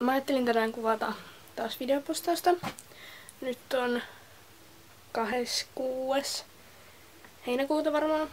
Mä ajattelin tänään kuvata taas videopostausta. Nyt on 26. heinäkuuta varmaan.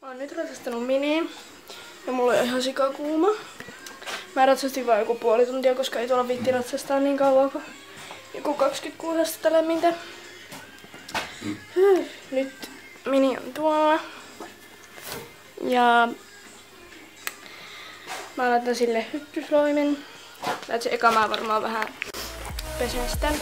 Mä oon nyt ratsastanut miniin ja mulla on ihan sikakuuma. Mä ratsastin vaan joku puoli tuntia, koska ei tuolla viitti ratsastaa niin kauan kuin joku 26 astetta lämmintä. Nyt mini on tuolla. Ja mä laitan sille hyppysloimen. Se eka mä varmaan vähän pesen sitä.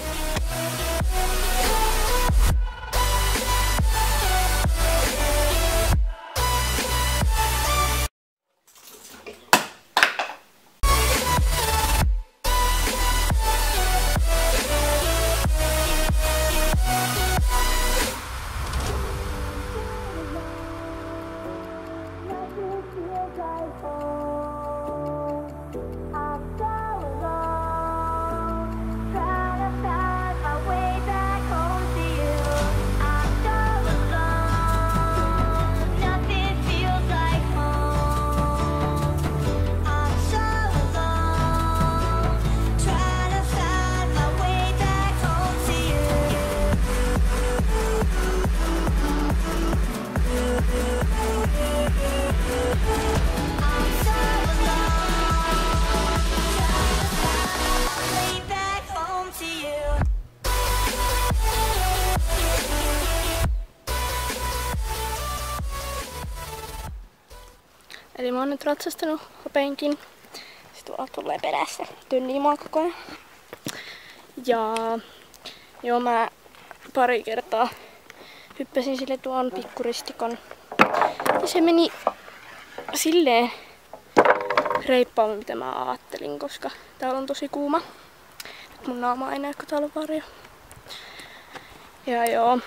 Eli mä oon nyt ratsastanut hopeinkin. Sitten tuolla tulee perässä. Tynnii mua koko ajan. Ja joo, mä pari kertaa hyppäsin sille tuon pikkuristikon. Ja se meni silleen reippaammin mitä mä ajattelin, koska täällä on tosi kuuma. Nyt mun naama ei näy, kun täällä on varjo. Ja joo,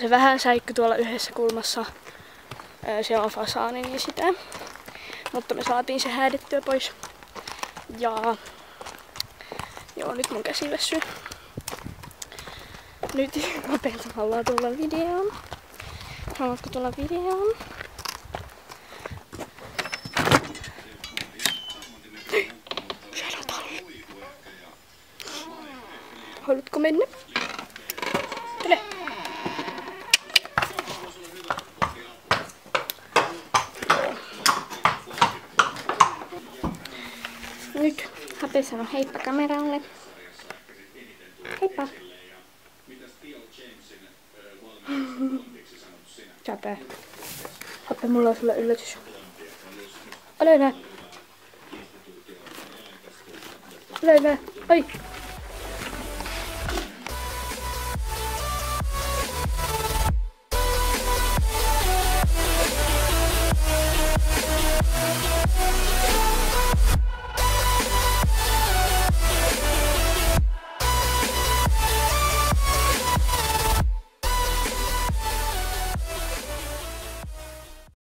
se vähän säikkyi tuolla yhdessä kulmassa. Se on fasaani, niin sitä. Mutta me saatiin se häädettyä pois. Ja joo, nyt mun käsi väsyy. Nyt nopeasti haluaa tulla videoon. Haluatko tulla videoon? Siellä on talli. Haluatko mennä? Tule. Nyt Hape sanoo heippa kameralle. Heippa. Hape. Hape, mulla on sulle yllätys. Ole hyvä. Ole hyvä. Oi.